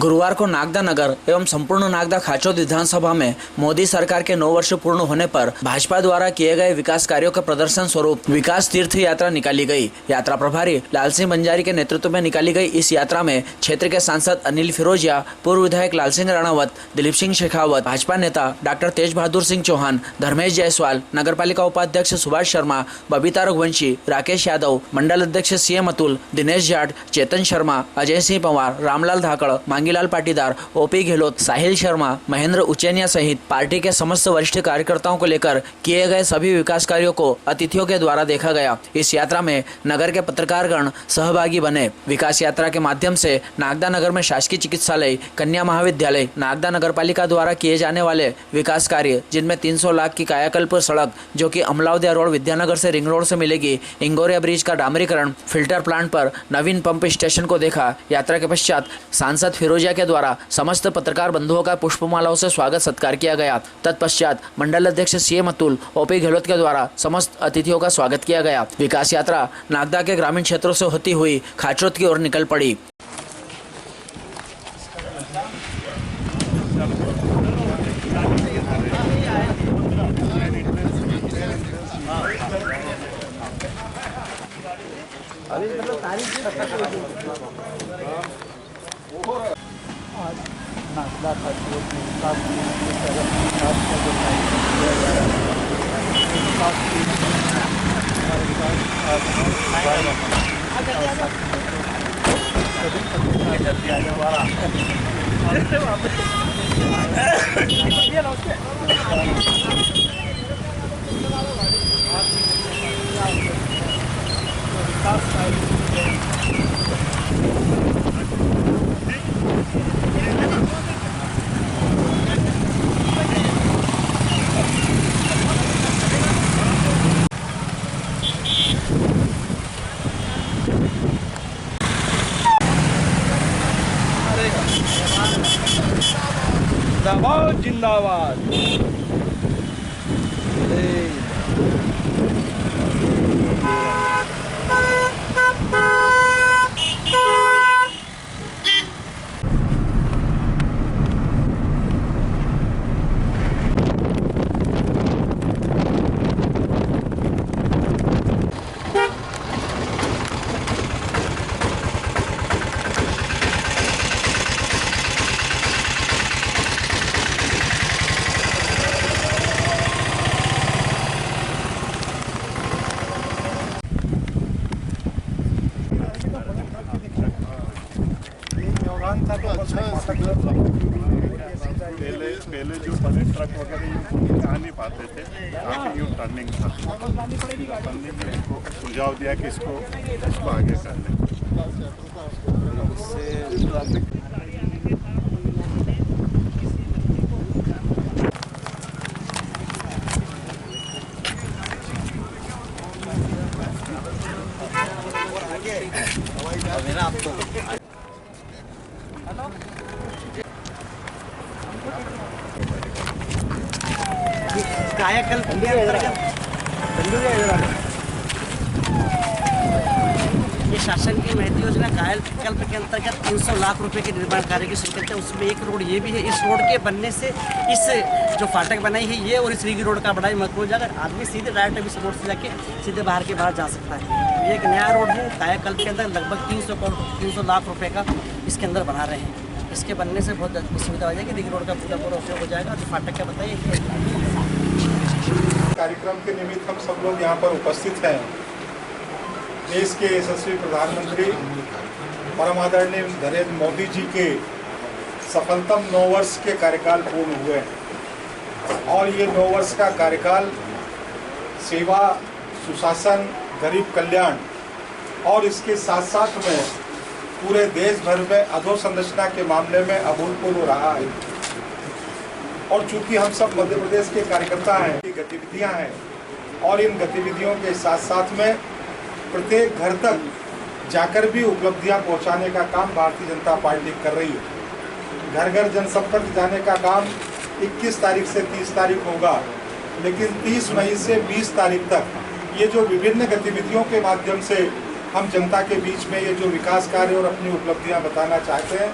गुरुवार को नागदा नगर एवं संपूर्ण नागदा खाचौद विधानसभा में मोदी सरकार के 9 वर्ष पूर्ण होने पर भाजपा द्वारा किए गए विकास कार्यों के प्रदर्शन स्वरूप विकास तीर्थ यात्रा निकाली गई। यात्रा प्रभारी लाल सिंह बंजारी के नेतृत्व में निकाली गई इस यात्रा में क्षेत्र के सांसद अनिल फिरोजिया, पूर्व विधायक लाल सिंह राणावत, दिलीप सिंह शेखावत, भाजपा नेता डॉक्टर तेज बहादुर सिंह चौहान, धर्मेश जायसवाल, नगर पालिका उपाध्यक्ष सुभाष शर्मा, बबीता रघुवंशी, राकेश यादव, मंडल अध्यक्ष सीएम अतुल, दिनेश जाट, चेतन शर्मा, अजय सिंह पवार, रामलाल धाकड़, मांगीलाल पाटीदार, ओपी गहलोत, साहिल शर्मा, महेंद्र उचेनिया सहित पार्टी के समस्त वरिष्ठ कार्यकर्ताओं को लेकर किए गए सभी विकास कार्यों को अतिथियों के द्वारा देखा गया। इस यात्रा में नगर के पत्रकारगण सहभागी बने। विकास यात्रा के माध्यम से नागदा नगर में शासकीय चिकित्सालय, कन्या महाविद्यालय, नागदा नगर पालिका द्वारा किए जाने वाले विकास कार्य, जिनमें 300 लाख की कायाकल्प सड़क जो कि अमलावदिया रोड विद्यानगर से रिंग रोड से मिलेगी, इंगोरिया ब्रिज का डामरीकरण, फिल्टर प्लांट पर नवीन पंप स्टेशन को देखा। यात्रा के पश्चात सांसद फिरोजिया के द्वारा समस्त पत्रकार बंधुओं का पुष्पमालाओं से स्वागत सत्कार किया गया। तत्पश्चात मंडल अध्यक्ष सीएम अतुल, ओपी गहलोत के द्वारा समस्त अतिथियों का स्वागत किया गया। विकास यात्रा नागदा के ग्रामीण क्षेत्रों से होती हुई खाचौद की ओर निकल पड़ी। नागदा खाचौद जिंदाबाद जिंदाबाद। था तो अच्छा पहले जो बड़े ट्रक वगैरह आ नहीं पाते थे, काफ़ी यूँ टर्निंग था। टर्निंग में इसको सुझाव दिया कि इसको आगे कर लें। कायाकल्प ये शासन की महती योजना कायाकल्प के अंतर्गत 300 लाख रुपए के निर्माण कार्य की स्वीकृति है। उसमें एक रोड ये भी है। इस रोड के बनने से इस जो फाटक बनाई है ये और इस रिंग रोड का बड़ा ही महत्व हो जाएगा। आदमी सीधे डायरेक्ट इस रोड से जाके सीधे बाहर जा सकता है। ये एक नया रोड है। कायाकल्प के अंदर लगभग 300 लाख रुपये का इसके अंदर बना रहे हैं। इसके बनने से बहुत सुविधा हो जाएगी। रिंग रोड का पूरा उपयोग हो जाएगा। तो फाटक का बताइए। कार्यक्रम के निमित्त हम सब लोग यहाँ पर उपस्थित हैं। देश के यशस्वी प्रधानमंत्री परम आदरणीय नरेंद्र मोदी जी के सफलतम 9 वर्ष के कार्यकाल पूर्ण हुए हैं और ये 9 वर्ष का कार्यकाल सेवा, सुशासन, गरीब कल्याण और इसके साथ साथ में पूरे देश भर में अधोसंरचना के मामले में अभूतपूर्व रहा है। और चूंकि हम सब मध्य प्रदेश के कार्यकर्ता हैं, गतिविधियां हैं और इन गतिविधियों के साथ साथ में प्रत्येक घर तक जाकर भी उपलब्धियां पहुंचाने का काम भारतीय जनता पार्टी कर रही है। घर घर जनसंपर्क जाने का काम 21 तारीख से 30 तारीख होगा, लेकिन 30 मई से 20 तारीख तक ये जो विभिन्न गतिविधियों के माध्यम से हम जनता के बीच में ये जो विकास कार्य और अपनी उपलब्धियां बताना चाहते हैं,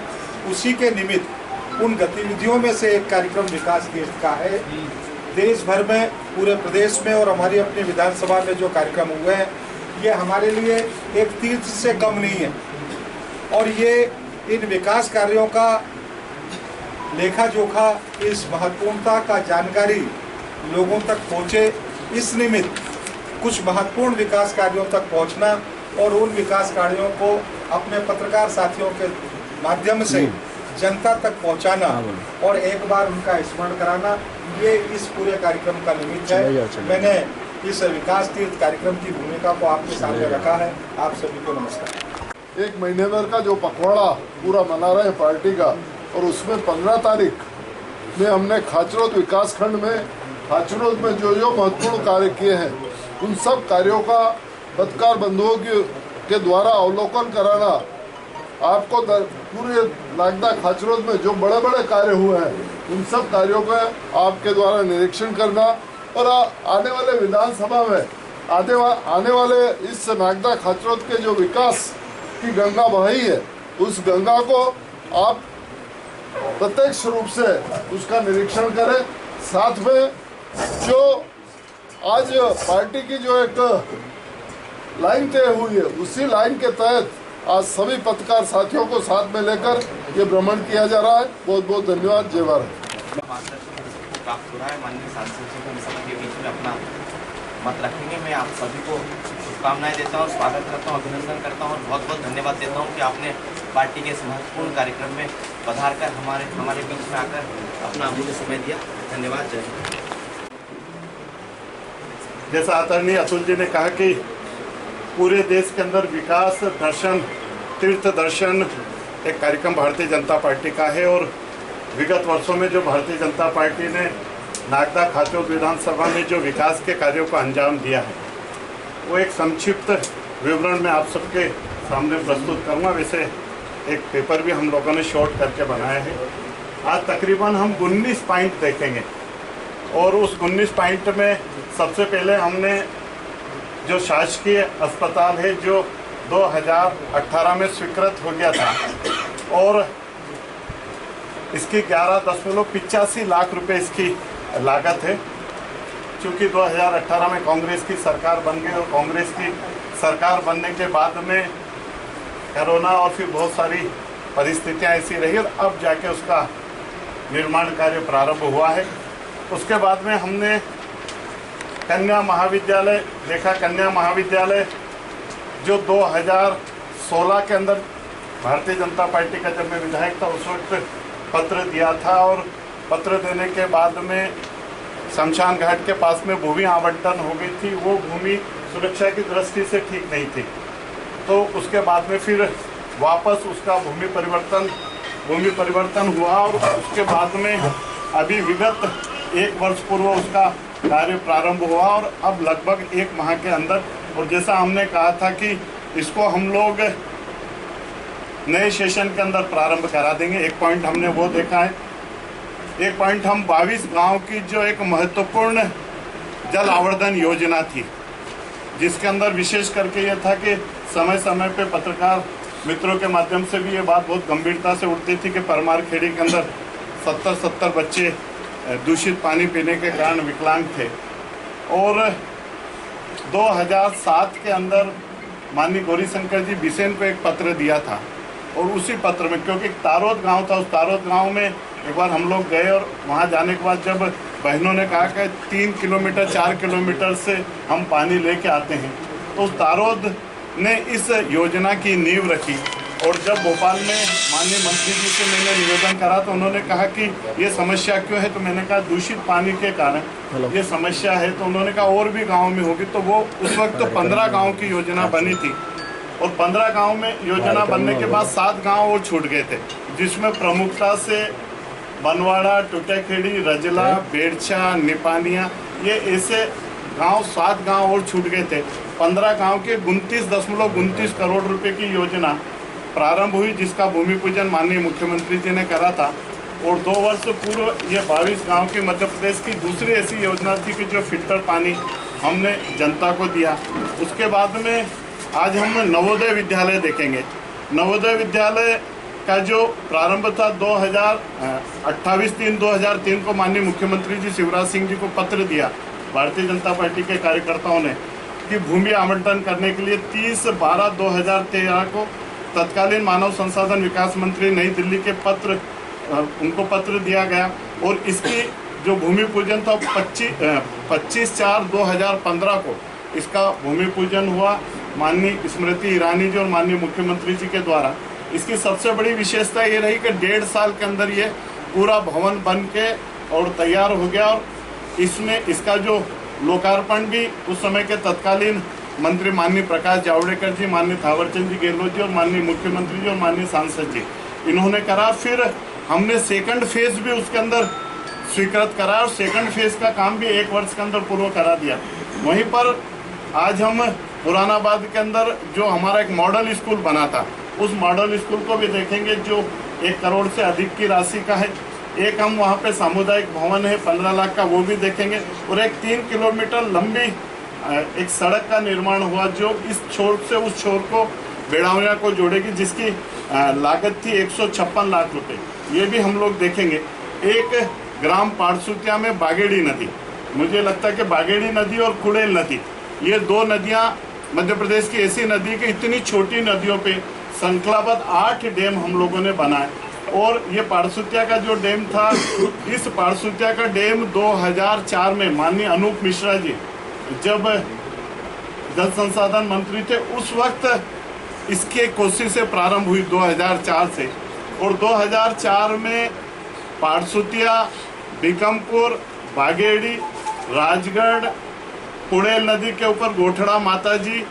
उसी के निमित्त उन गतिविधियों में से एक कार्यक्रम विकास तीर्थ का है। देश भर में, पूरे प्रदेश में और हमारी अपनी विधानसभा में जो कार्यक्रम हुए हैं, ये हमारे लिए एक तीर्थ से कम नहीं है। और ये इन विकास कार्यों का लेखा जोखा, इस महत्वपूर्णता का जानकारी लोगों तक पहुँचे, इस निमित्त कुछ महत्वपूर्ण विकास कार्यों तक पहुँचना और उन विकास कार्यों को अपने पत्रकार साथियों के माध्यम से जनता तक पहुंचाना और एक बार उनका स्मरण कराना, ये इस पूरे कार्यक्रम का निमित्त है। मैंने इस विकास तीर्थ कार्यक्रम की भूमिका को आपके सामने रखा है। आप सभी को नमस्कार। 1 महीने भर का जो पखवाड़ा पूरा मना रहे हैं पार्टी का, और उसमें 15 तारीख में हमने खाचरोद विकास खंड में खाचरोद में जो महत्वपूर्ण कार्य किए हैं, उन सब कार्यों का पत्रकार बंधुओं के द्वारा अवलोकन कराना, आपको पूरे नागदा खाचरोद में जो बड़े बड़े कार्य हुए हैं, उन सब कार्यों का आपके द्वारा निरीक्षण करना, और आने वाले विधानसभा में आने वाले इस नागदा खाचरोद के जो विकास की गंगा बही है, उस गंगा को आप प्रत्यक्ष रूप से उसका निरीक्षण करें। साथ में जो आज पार्टी की जो एक लाइन तय हुई है, उसी लाइन के तहत आज सभी पत्रकार साथियों को साथ में लेकर ये भ्रमण किया जा रहा है। बहुत बहुत धन्यवाद। जय भारत। प्राप्त हो रहा है, माननीय सांसद को सभा के बीच में अपना मत रखेंगे। मैं आप सभी को शुभकामनाएं देता हूँ, स्वागत करता हूँ, अभिनंदन करता हूँ और बहुत बहुत धन्यवाद देता हूँ कि आपने पार्टी के इस महत्वपूर्ण कार्यक्रम में पधार कर हमारे बीच में आकर अपना अमूल्य समय दिया। धन्यवाद। जय हिंद। जैसा आदरणीय अतुल जी ने कहा कि पूरे देश के अंदर विकास दर्शन, तीर्थ दर्शन एक कार्यक्रम भारतीय जनता पार्टी का है, और विगत वर्षों में जो भारतीय जनता पार्टी ने नागदा खाचरोद विधानसभा में जो विकास के कार्यों को अंजाम दिया है, वो एक संक्षिप्त विवरण में आप सबके सामने प्रस्तुत करूँगा। वैसे एक पेपर भी हम लोगों ने शॉर्ट करके बनाया है। आज तकरीबन हम 19 पॉइंट देखेंगे, और उस 19 पॉइंट में सबसे पहले हमने जो शासकीय अस्पताल है, जो 2018 में स्वीकृत हो गया था, और इसकी 11.85 लाख रुपए इसकी लागत है। चूँकि 2018 में कांग्रेस की सरकार बन गई, और कांग्रेस की सरकार बनने के बाद में कोरोना और फिर बहुत सारी परिस्थितियां ऐसी रही, और अब जाके उसका निर्माण कार्य प्रारंभ हुआ है। उसके बाद में हमने कन्या महाविद्यालय देखा। कन्या महाविद्यालय जो 2016 के अंदर भारतीय जनता पार्टी का जब मैं विधायक था, उस वक्त पत्र दिया था, और पत्र देने के बाद में शमशान घाट के पास में भूमि आवंटन हो गई थी। वो भूमि सुरक्षा की दृष्टि से ठीक नहीं थी, तो उसके बाद में फिर वापस उसका भूमि परिवर्तन हुआ, और उसके बाद में अभी विगत 1 वर्ष पूर्व उसका कार्य प्रारंभ हुआ, और अब लगभग 1 माह के अंदर, और जैसा हमने कहा था कि इसको हम लोग नए सेशन के अंदर प्रारंभ करा देंगे। 1 पॉइंट हमने वो देखा है। 1 पॉइंट हम 22 गांव की जो एक महत्वपूर्ण जल आवर्धन योजना थी, जिसके अंदर विशेष करके ये था कि समय समय पे पत्रकार मित्रों के माध्यम से भी ये बात बहुत गंभीरता से उठती थी कि परमार खेड़ी के अंदर 70 बच्चे दूषित पानी पीने के कारण विकलांग थे, और 2007 के अंदर माननीय गौरीशंकर जी बिसेन को एक पत्र दिया था, और उसी पत्र में, क्योंकि तारोद गांव था, उस तारोद गांव में एक बार हम लोग गए, और वहां जाने के बाद जब बहनों ने कहा कि 3 किलोमीटर 4 किलोमीटर से हम पानी लेके आते हैं, तो उस तारोद ने इस योजना की नींव रखी। और जब भोपाल में माननीय मंत्री जी से मैंने निवेदन करा, तो उन्होंने कहा कि ये समस्या क्यों है, तो मैंने कहा दूषित पानी के कारण ये समस्या है। तो उन्होंने कहा और भी गाँव में होगी। तो वो उस वक्त 15 गाँव की योजना बनी थी, और 15 गांव में योजना बनने के बाद 7 गांव और छूट गए थे, जिसमें प्रमुखता से बनवाड़ा, टुटेखेड़ी, रजला, बेड़छा, निपानिया, ये ऐसे गांव 7 गांव और छूट गए थे। 15 गांव के 29.29 करोड़ रुपए की योजना प्रारंभ हुई, जिसका भूमि पूजन माननीय मुख्यमंत्री जी ने करा था। और 2 वर्ष पूर्व ये 22 गाँव की मध्य प्रदेश की दूसरी ऐसी योजना थी कि जो फिल्टर पानी हमने जनता को दिया। उसके बाद में आज हम नवोदय विद्यालय देखेंगे। नवोदय विद्यालय इसका जो प्रारंभ था 28/3/2003 को माननीय मुख्यमंत्री जी शिवराज सिंह जी को पत्र दिया भारतीय जनता पार्टी के कार्यकर्ताओं ने कि भूमि आवंटन करने के लिए 30/12/2013 को तत्कालीन मानव संसाधन विकास मंत्री नई दिल्ली के उनको पत्र दिया गया और इसकी जो भूमि पूजन था 25/4/2015 को इसका भूमि पूजन हुआ माननीय स्मृति ईरानी जी और माननीय मुख्यमंत्री जी के द्वारा। इसकी सबसे बड़ी विशेषता ये रही कि 1.5 साल के अंदर ये पूरा भवन बन के और तैयार हो गया और इसमें इसका जो लोकार्पण भी उस समय के तत्कालीन मंत्री माननीय प्रकाश जावड़ेकर जी, माननीय थावरचंद जी गहलोत जी और माननीय मुख्यमंत्री जी और माननीय सांसद जी इन्होंने करा। फिर हमने सेकंड फेज भी उसके अंदर स्वीकृत करा और सेकंड फेज का काम भी 1 वर्ष के अंदर पूरा करा दिया। वहीं पर आज हम पुरानाबाद के अंदर जो हमारा एक मॉडल स्कूल बना था उस मॉडल स्कूल को भी देखेंगे जो 1 करोड़ से अधिक की राशि का है। एक हम वहाँ पे सामुदायिक भवन है 15 लाख का, वो भी देखेंगे। और एक 3 किलोमीटर लंबी एक सड़क का निर्माण हुआ जो इस छोर से उस छोर को बेड़ावनिया को जोड़ेगी, जिसकी लागत थी 156 लाख रुपए। ये भी हम लोग देखेंगे। एक ग्राम पाड़सुतिया में बागेड़ी नदी, मुझे लगता है कि बागेड़ी नदी और कुड़ेल नदी, ये 2 नदियाँ मध्य प्रदेश की ऐसी नदी की इतनी छोटी नदियों पे श्रृंखलाबद्ध 8 डैम हम लोगों ने बनाए। और ये पाड़सुतिया का जो डैम था, इस पाड़सुतिया का डैम 2004 में माननीय अनूप मिश्रा जी जब जल संसाधन मंत्री थे उस वक्त इसके कोशिश से प्रारंभ हुई 2004 से। और 2004 में पाड़सुतिया, बिकमपुर, बागेड़ी, राजगढ़, कुड़ेल नदी के ऊपर गोठड़ा माता जी,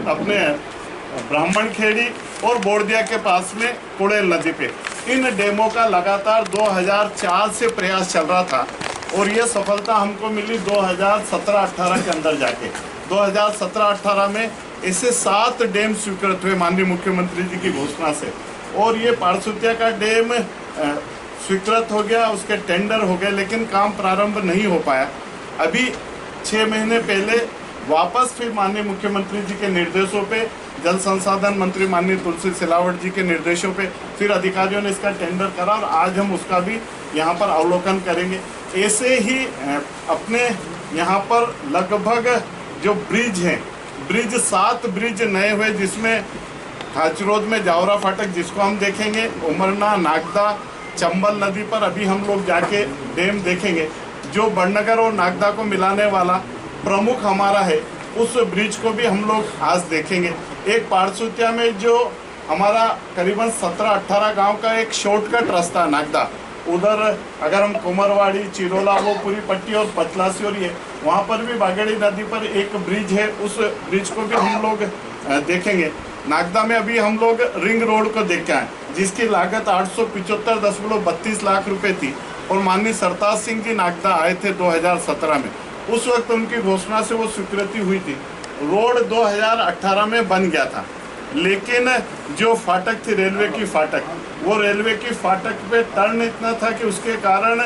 अपने ब्राह्मण खेड़ी और बोर्दिया के पास में कुड़ेल नदी पे इन डैमों का लगातार 2004 से प्रयास चल रहा था। और ये सफलता हमको मिली 2017-18 के अंदर जाके। 2017-18 में ऐसे 7 डैम स्वीकृत हुए माननीय मुख्यमंत्री जी की घोषणा से। और ये पाड़सुतिया का डैम स्वीकृत हो गया, उसके टेंडर हो गए, लेकिन काम प्रारंभ नहीं हो पाया। अभी 6 महीने पहले वापस फिर माननीय मुख्यमंत्री जी के निर्देशों पे, जल संसाधन मंत्री माननीय तुलसी सिलावट जी के निर्देशों पे फिर अधिकारियों ने इसका टेंडर करा और आज हम उसका भी यहाँ पर अवलोकन करेंगे। ऐसे ही अपने यहाँ पर लगभग जो ब्रिज हैं, 7 ब्रिज नए हुए, जिसमें खाचरोद में जावरा फाटक जिसको हम देखेंगे, उमरना, नागदा, चंबल नदी पर अभी हम लोग जाके डैम देखेंगे। जो बड़नगर और नागदा को मिलाने वाला प्रमुख हमारा है, उस ब्रिज को भी हम लोग आज देखेंगे। एक पाड़सुतिया में जो हमारा करीबन 17-18 गांव का एक शॉर्टकट रास्ता नागदा, उधर अगर हम कुमरवाड़ी, चिरोला, वो पूरी पट्टी और पचलासी और ये वहाँ पर भी बागेड़ी नदी पर एक ब्रिज है, उस ब्रिज को भी हम लोग देखेंगे। नागदा में अभी हम लोग रिंग रोड को देख के आए जिसकी लागत 875.32 लाख रुपए थी। और माननीय सरताज सिंह जी नागदा आए थे 2017 में, उस वक्त उनकी घोषणा से वो स्वीकृति हुई थी। रोड 2018 में बन गया था, लेकिन जो फाटक थी रेलवे की फाटक, वो रेलवे की फाटक पे टर्न इतना था कि उसके कारण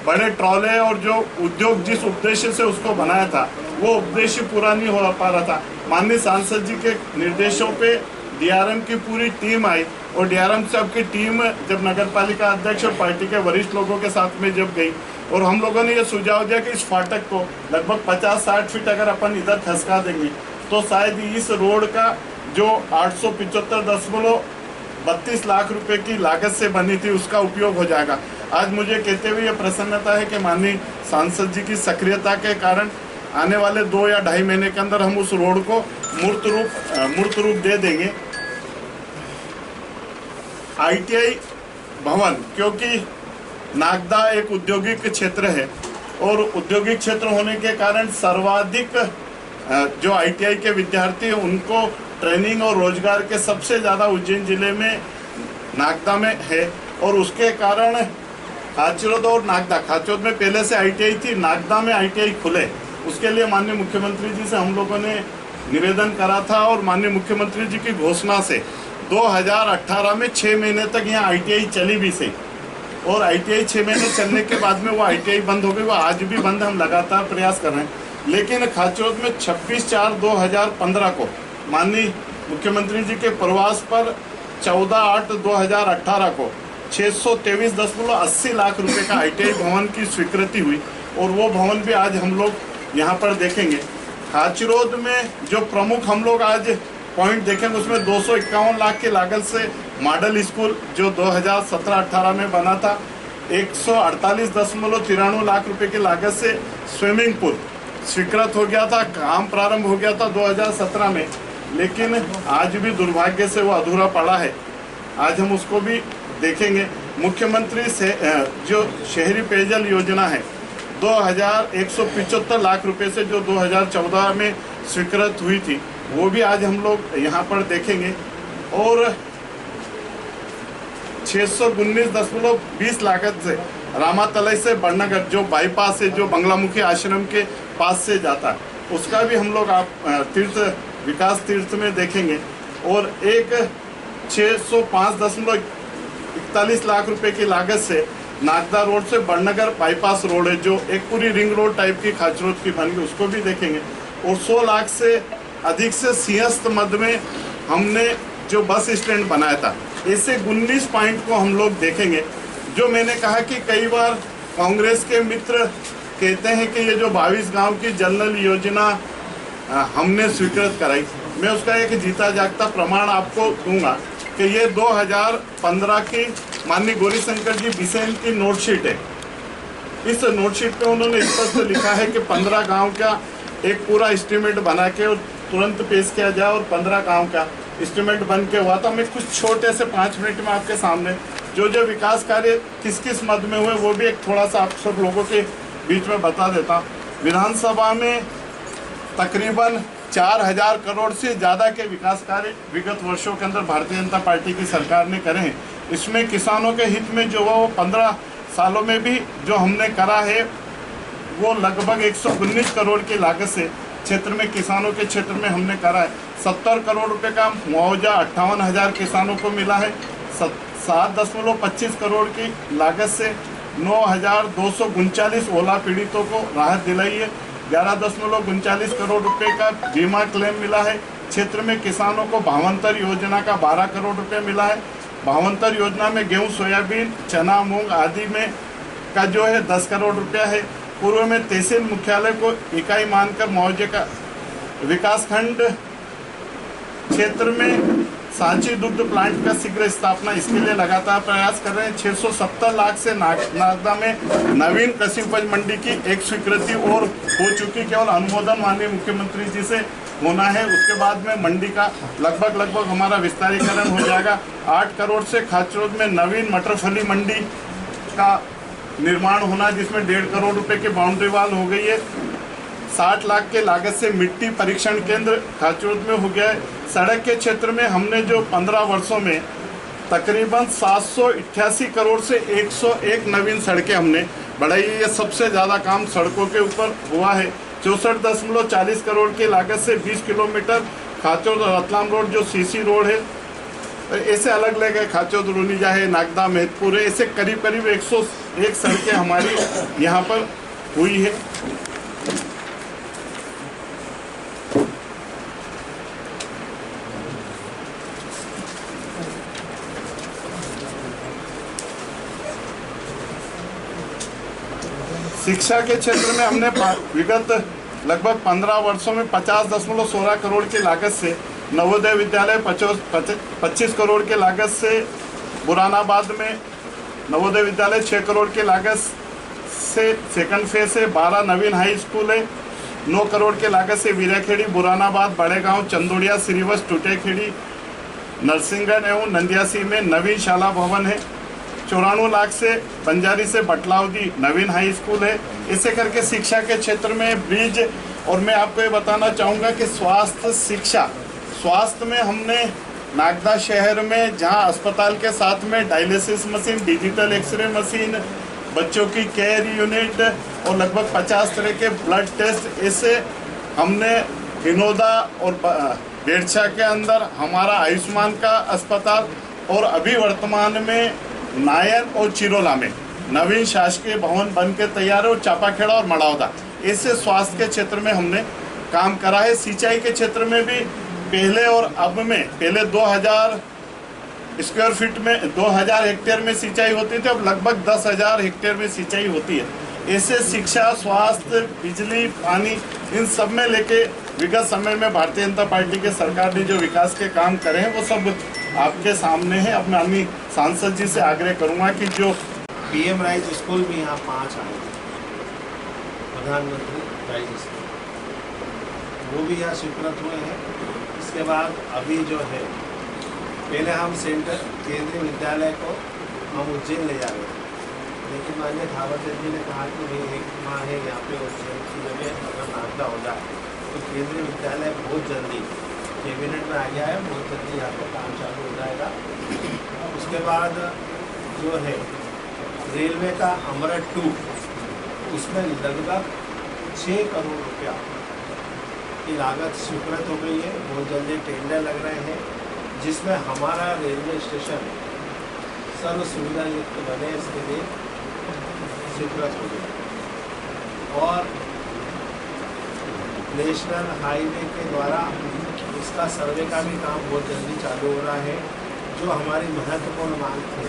बड़े ट्रॉले और जो उद्योग जिस उद्देश्य से उसको बनाया था वो उद्देश्य पूरा नहीं हो पा रहा था। माननीय सांसद जी के निर्देशों पे डीआरएम की पूरी टीम आई और डीआरएम साहब की टीम जब नगर पालिका अध्यक्ष और पार्टी के वरिष्ठ लोगों के साथ में जब गई और हम लोगों ने ये सुझाव दिया कि इस फाटक को लगभग 50-60 फीट अगर अपन इधर खसका देंगे तो शायद इस रोड का जो 875.32 लाख रुपए की लागत से बनी थी उसका उपयोग हो जाएगा। आज मुझे कहते हुए ये प्रसन्नता है कि माननीय सांसद जी की सक्रियता के कारण आने वाले 2 या 2.5 महीने के अंदर हम उस रोड को मूर्त रूप दे देंगे। ITI भवन, क्योंकि नागदा एक औद्योगिक क्षेत्र है और औद्योगिक क्षेत्र होने के कारण सर्वाधिक जो ITI के विद्यार्थी हैं उनको ट्रेनिंग और रोजगार के सबसे ज़्यादा उज्जैन जिले में नागदा में है। और उसके कारण खाचरोद और नागदा, खाचरोद में पहले से ITI थी, नागदा में ITI खुले, उसके लिए माननीय मुख्यमंत्री जी से हम लोगों ने निवेदन करा था। और माननीय मुख्यमंत्री जी की घोषणा से 2018 में 6 महीने तक यहाँ ITI चली भी सही और ITI 6 महीने चलने के बाद में वो ITI बंद हो गई, वो आज भी बंद, हम लगातार प्रयास कर रहे हैं। लेकिन खाचरोद में 26/4/2015 को माननीय मुख्यमंत्री जी के प्रवास पर 14/8/2018 को 623.80 लाख रुपए का ITI भवन की स्वीकृति हुई और वो भवन भी आज हम लोग यहाँ पर देखेंगे। खाचरोद में जो प्रमुख हम लोग आज पॉइंट देखेंगे उसमें 251 लाख की लागत से मॉडल स्कूल जो 2017-18 में बना था, 148.93 लाख रुपए की लागत से स्विमिंग पूल स्वीकृत हो गया था, काम प्रारंभ हो गया था 2017 में, लेकिन आज भी दुर्भाग्य से वो अधूरा पड़ा है। आज हम उसको भी देखेंगे। मुख्यमंत्री से जो शहरी पेयजल योजना है 2175 लाख रुपए से जो 2014 में स्वीकृत हुई थी, वो भी आज हम लोग यहाँ पर देखेंगे। और 619.20 लागत से रामातलई से बड़नगर जो बाईपास है, जो बंगलामुखी आश्रम के पास से जाता है, उसका भी हम लोग तीर्थ विकास तीर्थ में देखेंगे। और एक 605.41 लाख रुपए की लागत से नागदा रोड से बड़नगर बाईपास रोड है, जो एक पूरी रिंग रोड टाइप की खाचरोद की बन गई, उसको भी देखेंगे। और 100 लाख से अधिक से सिंहस्थ मध्य में हमने जो बस स्टैंड बनाया था, ऐसे 19 पॉइंट को हम लोग देखेंगे। जो मैंने कहा कि कई बार कांग्रेस के मित्र कहते हैं कि ये जो 22 गांव की जनरल योजना हमने स्वीकृत कराई, मैं उसका एक जीता जागता प्रमाण आपको दूंगा कि ये 2015 की माननीय गौरीशंकर जी बिसेन की नोटशीट है। इस नोटशीट पे उन्होंने स्पष्ट लिखा है कि 15 गांव का एक पूरा एस्टीमेट बना के और तुरंत पेश किया जाए, और 15 गांव का एस्टीमेट बन के हुआ था। मैं कुछ छोटे से 5 मिनट में आपके सामने जो जो विकास कार्य किस किस मद में हुए वो भी एक थोड़ा सा आप सब लोगों के बीच में बता देता। विधानसभा में तकरीबन 4000 करोड़ से ज़्यादा के विकास कार्य विगत वर्षों के अंदर भारतीय जनता पार्टी की सरकार ने करे हैं। इसमें किसानों के हित में जो वो 15 सालों में भी जो हमने करा है वो लगभग 119 करोड़ की लागत से क्षेत्र में किसानों के क्षेत्र में हमने करा है। 70 करोड़ रुपए का मुआवजा 58,000 किसानों को मिला है। 7.25 करोड़ की लागत से 9,239 ओला पीड़ितों को राहत दिलाई है। 11.39 करोड़ रुपए का बीमा क्लेम मिला है। क्षेत्र में किसानों को भावांतर योजना का 12 करोड़ रुपए मिला है। भावांतर योजना में गेहूं, सोयाबीन, चना, मूंग आदि में का जो है 10 करोड़ रुपया है। पूर्व में तहसील मुख्यालय को इकाई मानकर मुआवजे का विकासखंड क्षेत्र में सांची दुग्ध प्लांट का शीघ्र स्थापना, इसके लिए लगातार प्रयास कर रहे हैं। 670 लाख से नागदा में नवीन कृषि उपज मंडी की एक स्वीकृति और हो चुकी, केवल अनुमोदन माननीय मुख्यमंत्री जी से होना है। उसके बाद में मंडी का लगभग हमारा विस्तारीकरण हो जाएगा। 8 करोड़ से खाचरोद में नवीन मटर फली मंडी का निर्माण होना, जिसमें 1.5 करोड़ रुपए की बाउंड्री वाल हो गई है। 60 लाख के लागत से मिट्टी परीक्षण केंद्र खाचरोद में हो गया है। सड़क के क्षेत्र में हमने जो 15 वर्षों में तकरीबन 788 करोड़ से 101 नवीन सड़कें हमने बढ़ाई है। ये सबसे ज़्यादा काम सड़कों के ऊपर हुआ है। 64.40 करोड़ की लागत से 20 किलोमीटर खाचरोद रतलाम रोड जो सीसी रोड है, ऐसे अलग अलग है, खाचरोद रूनीजा है, नागदा मेहतपुर है, ऐसे करीब 101 सड़कें हमारी यहाँ पर हुई है। शिक्षा के क्षेत्र में हमने विगत लगभग 15 वर्षों में 50.16 करोड़ की लागत से नवोदय विद्यालय, 25 करोड़ की लागत से बुरानाबाद में नवोदय विद्यालय, 6 करोड़ की लागत से सेकंड फेज से 12 नवीन हाई स्कूल है। 9 करोड़ की लागत से वीराखेड़ी, बुरानाबाद, बड़ेगांव, चंदोड़िया, श्रीवस, टूटेखेड़ी, नरसिंहगढ़ एवं नंदियासी में नवीन शाला भवन है। 94 लाख से बंजारी से बटलावदी नवीन हाई स्कूल है। इसे करके शिक्षा के क्षेत्र में ब्रिज, और मैं आपको ये बताना चाहूँगा कि स्वास्थ्य में हमने नागदा शहर में जहाँ अस्पताल के साथ में dialysis machine, digital x-ray machine, बच्चों की केयर यूनिट और लगभग 50 तरह के ब्लड टेस्ट, ऐसे हमने हिनोदा और बेड़छा के अंदर हमारा आयुष्मान का अस्पताल, और अभी वर्तमान में नायन और चिरोला में नवीन शासकीय भवन बन के तैयार है, और चापाखेड़ा और मड़ौदा, ऐसे स्वास्थ्य के क्षेत्र में हमने काम करा है। सिंचाई के क्षेत्र में भी पहले और अब में, पहले स्क्वायर फीट में 2000 हेक्टेयर में सिंचाई होती थी, अब लगभग 10,000 हेक्टेयर में सिंचाई होती है। ऐसे शिक्षा, स्वास्थ्य, बिजली, पानी, इन सब में लेके विगत समय में भारतीय जनता पार्टी के सरकार ने जो विकास के काम करे हैं वो सब आपके सामने है। अब मैं माननीय सांसद जी से आग्रह करूंगा कि जो PM राइज स्कूल भी यहाँ 5 आए, प्रधानमंत्री राइज स्कूल, वो भी यहाँ स्वीकृत हुए हैं। इसके बाद अभी जो है, पहले हम सेंटर केंद्रीय विद्यालय को हम उज्जैन ले जा रहे थे, लेकिन माननीय थावरचंद जी ने कहा कि भाई 1 माह है यहाँ पे उज्जैन की जगह अगर नागदा हो जाए तो केंद्रीय विद्यालय बहुत जल्दी कैबिनेट में आ गया है, बहुत जल्दी यहाँ पर काम चालू हो जाएगा। उसके बाद जो है रेलवे का अमृत 2, उसमें लगभग 6 करोड़ रुपया की लागत स्वीकृत हो गई है। बहुत जल्दी टेंडर लग रहे हैं, जिसमें हमारा रेलवे स्टेशन सर्व सुविधा युक्त बने, इसके लिए स्वीकृत हो गई। और नेशनल हाईवे के द्वारा इसका सर्वे का भी काम बहुत जल्दी चालू हो रहा है, जो हमारी महत्वपूर्ण मांग थी।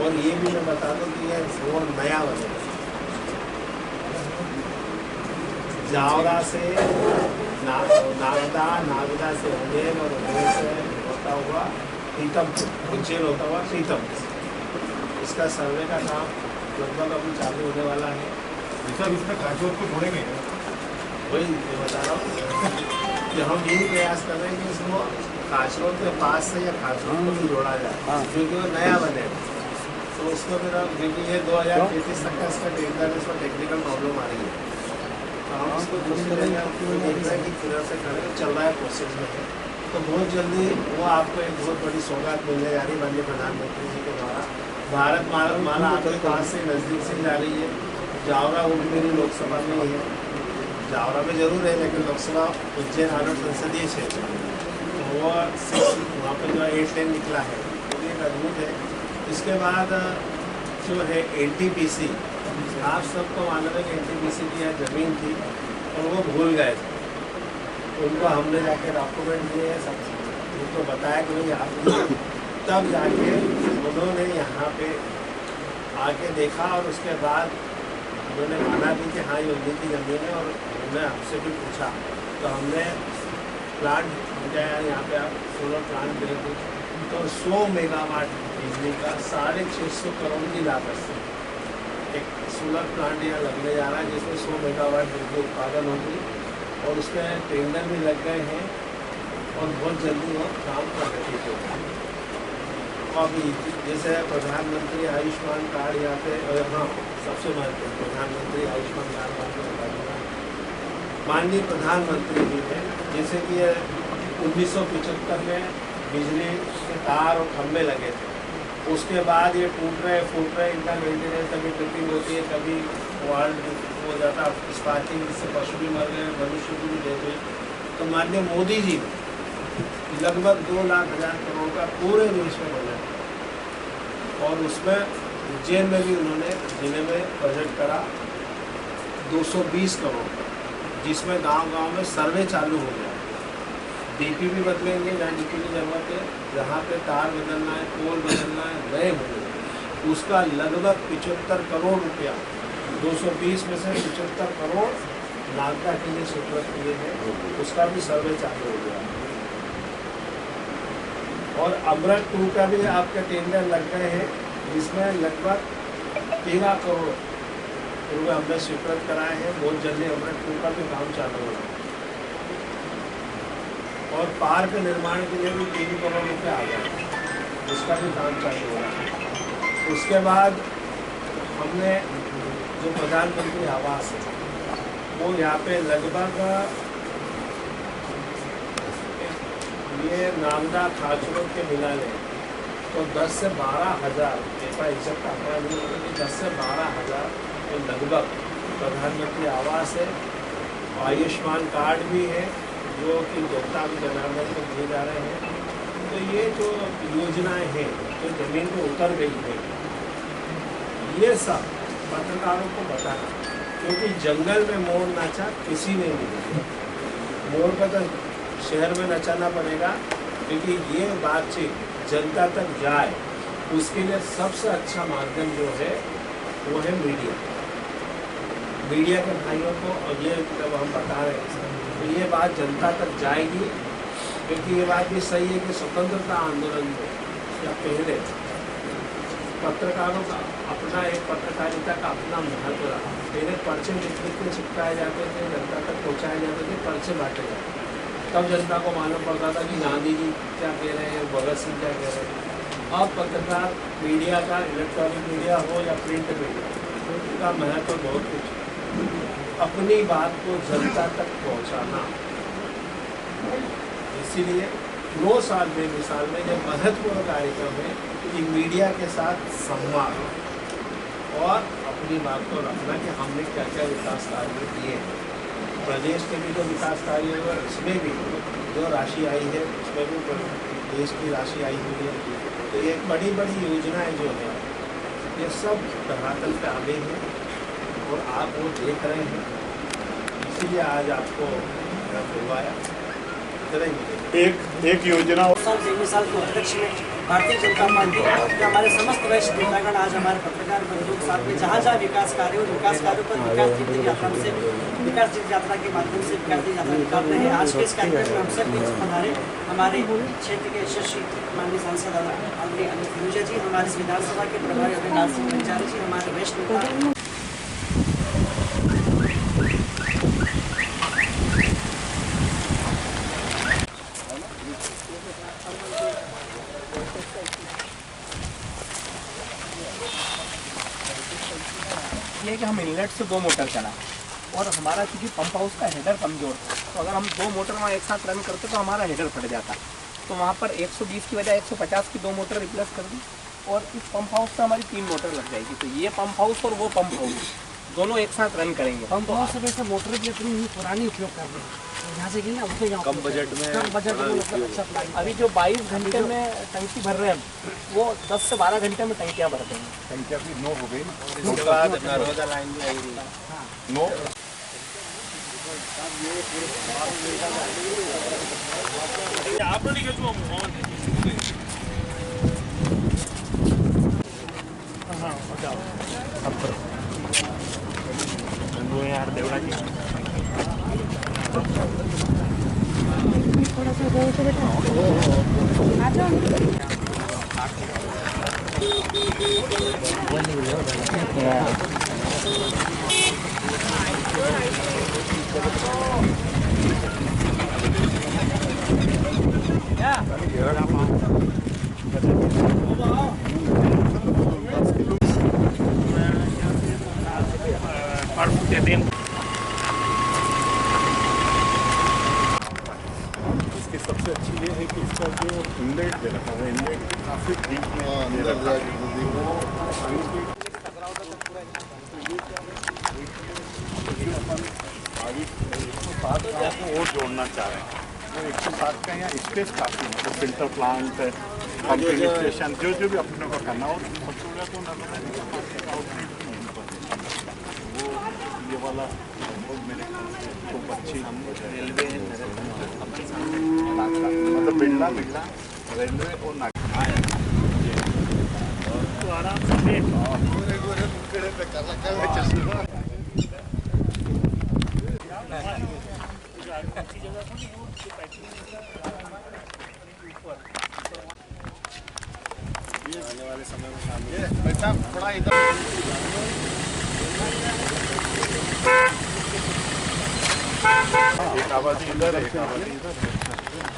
और ये भी मैं बता दूं कि यह रोड नया बनेगा, जावरा से नागदा से उज्जैन और उज्जैन से होता हुआ पीतमपुर, उज्जैन होता हुआ पीतमपुर। इसका सर्वे का काम लगभग अभी चालू होने वाला है। सर, इसमें खाचोर को जोड़ेंगे, वही मैं बता रहा हूँ कि हम यही प्रयास कर रहे हैं कि इसको खाचरों के पास से या खाचरों को भी जोड़ा जाए, क्योंकि वो नया बनेगा। तो उसको फिर अब क्योंकि ये 2033 तक का इसका टेंडर, इसमें टेक्निकल प्रॉब्लम आ रही है, तो हम इसको दूसरे देख रहे हैं कि फिर से करें, चल रहा है, प्रोसेस में है। तो बहुत जल्दी वो आपको एक बहुत बड़ी सौगात मिलने जा रही है माननीय प्रधानमंत्री जी के द्वारा। भारत माला आपके पास से नज़दीक से जा रही है। जावरा वो भी मेरी लोकसभा में ही है, जावरा में जरूर है, लेकिन लोकसभा उज्जैन आनंद संसदीय क्षेत्र, तो वो 6 वहाँ पर जो 8 लेन निकला है, वो भी एक अद्भुत है। इसके बाद जो है NTPC, आप सबको मालूम है कि NTPC की यहाँ ज़मीन थी और वो भूल गए थे, उनको हमने जाके डॉक्यूमेंट दिए हैं, सब उनको बताया कि भाई आप, तब जाके उन्होंने यहाँ पे आके देखा और उसके बाद उन्होंने माना भी कि हाँ ये उनकी ज़मीन है। और उन्होंने हमसे भी पूछा, तो हमने प्लांट गया यहाँ पे, आप सोलर प्लांट देंगे तो 100 मेगावाट बिजली का 650 करोड़ की लागत से एक सोलर प्लांट यहाँ लगने जा रहा है, जिसमें 100 मेगावाट बिजली उत्पादन होगी। और उसमें टेंडर भी लग गए हैं और बहुत जल्दी वो काम प्रगति होगा। अभी जैसे प्रधानमंत्री आयुष्मान कार्ड यहाँ पे, हाँ सबसे महत्वपूर्ण प्रधानमंत्री आयुष्मान कार्ड आपको बता दूँगा, माननीय प्रधानमंत्री जी ने, जैसे कि 1975 में बिजली के तार और खंभे लगे थे, उसके बाद ये टूट रहे फूट रहे, इनका मेंटेनेंस, कभी ट्रिपिंग होती है, कभी वाल्ड हो जाता, स्पार्किंग, जिससे पशु भी मर गए, मनुष्य की भी डेथ हुई। तो माननीय मोदी जी ने लगभग 2,00,000 करोड़ का पूरे देश में बजट, और उसमें उज्जैन में भी उन्होंने जिले में बजट करा 220 करोड़, जिसमें गांव-गांव में सर्वे चालू हो गया। DP भी बदलेंगे जहाँ DP की जरूरत है, जहाँ पे तार बदलना है, पोल बदलना है, नए होंगे, उसका लगभग 75 करोड़ रुपया, 220 में से 75 करोड़ नागदा के लिए स्वीकृत किए हैं, उसका भी सर्वे चालू हो गया। और अमृत 2 का भी आपके टेंडर लग गए हैं, जिसमें लगभग 13 करोड़ रुपये हमने स्वीकृत कराए हैं। बहुत जल्दी अमृत 2 का भी काम चालू होगा। और पार्क निर्माण के लिए भी 3 करोड़ रुपये आ गए, उसका भी काम चालू हो रहा है। उसके बाद हमने जो प्रधानमंत्री आवास है, वो यहाँ पे लगभग ये नागदा खाचरों के मिला लें तो 10 से 12 हज़ार, ऐसा एग्जैक्ट आंकड़ा नहीं होगा कि 10 से 12 हज़ार तो लगभग प्रधानमंत्री आवास है। आयुष्मान कार्ड भी है, जो कि उपभोक्ता भी जनार्दन को दिए जा रहे हैं। तो ये जो योजनाएं हैं जो ज़मीन पर उतर गई है, ये सब पत्रकारों को बताना, क्योंकि जंगल में मोर नाचा किसी ने नहीं, मोर का तो शहर में नचाना पड़ेगा, क्योंकि ये बातचीत जनता तक जाए, उसके लिए सबसे अच्छा माध्यम जो है वो है मीडिया। मीडिया के भाइयों को, और ये जब हम बता रहे हैं तो ये बात जनता तक जाएगी, क्योंकि ये बात भी सही है कि स्वतंत्रता आंदोलन में या पहले पत्रकारों का अपना एक पत्रकारिता का अपना महत्व रहा। पहले पर्चे लिख के चिपकाए जाते थे, जनता तक पहुँचाए जाते थे, पर्चे बांटे जाते थे, तब जनता को मालूम पड़ता था कि गांधी जी क्या कह रहे हैं, भगत सिंह क्या कह रहे हैं। अब पत्रकार मीडिया का, इलेक्ट्रॉनिक मीडिया हो या प्रिंट मीडिया, उनका महत्व बहुत कुछ है। अपनी बात को जनता तक पहुंचाना, इसीलिए 9 साल में मिसाल में जब महत्वपूर्ण कार्यक्रम है कि मीडिया के साथ संवाद और अपनी बात को रखना कि हमने क्या क्या विकास कार्य किए हैं। प्रदेश के भी जो विकास कार्य हुए उसमें भी जो राशि आई है उसमें भी देश की राशि आई हुई है। तो ये बड़ी बड़ी योजनाएं जो है ये सब धरातल पे आ गई हैं और आप वो देख रहे हैं, इसीलिए आज आपको बुलवाया। एक योजना साल के अध्यक्ष में भारतीय जनता पार्टी के हमारे समस्त वरिष्ठ नेतागण आज हमारे पत्रकार बंधुओं के साथ में जहाँ जहाँ विकास कार्य और विकास कार्यों पर विकास तीर्थ यात्रा से विकास तीर्थ यात्रा के माध्यम से विकास तीर्थ यात्रा निकाल रहे हैं। आज के इस कार्यक्रम में हम सब बीच पधारे हमारे क्षेत्र के यशस्वी माननीय सांसद आदरणीय अनिल फिरोजिया जी, हमारे विधानसभा के प्रभारी अविनाश सिंह पंचारी जी, हमारे वरिष्ठ नेता ये है कि हम इनलेट से 2 मोटर चला और हमारा क्योंकि पंप हाउस का हेडर कमज़ोर था, तो अगर हम 2 मोटर वहाँ एक साथ रन करते तो हमारा हेडर फट जाता। तो वहाँ पर 120 की बजाय 150 की 2 मोटर रिप्लेस कर दी और इस पंप हाउस से हमारी 3 मोटर लग जाएगी। तो ये पंप हाउस और वो पंप हाउस दोनों एक साथ रन करेंगे। पंप हाउस से वैसे मोटर भी अपनी पुरानी उपयोग कर रहे हैं, यहाँ से ना उसके कम बजट में मतलब अच्छा प्लान। अभी जो 22 घंटे में टंकी भर रहे हैं वो 10 से 12 घंटे में टंकियाँ भरते हैं। संख्या भी 9 हो गई। उसके बाद नर्मदा लाइन भी आएगी। 9 यार देवड़ा जी थोड़ा सा जोर से बैठा आ जाओ। इसकी सबसे अच्छी ये है कि इसका जो इनलेट दे रखा है, इनलेट काफ़ी डीप में दे रखा है। और जोड़ना चाह रहे हैं वो 107 का यहाँ स्पेस काफ़ी है, तो फिल्टर प्लांट, पंपिंग स्टेशन जो भी अपने को करना हो तो ये वाला मेरे खूब अच्छी रेलवे मतलब बिल्ला रेलवे और नागपुर तो आराम से आने वाले समय में शामिल बेटा थोड़ा इधर एक आवाज़ इधर एक आवाज़ इधर,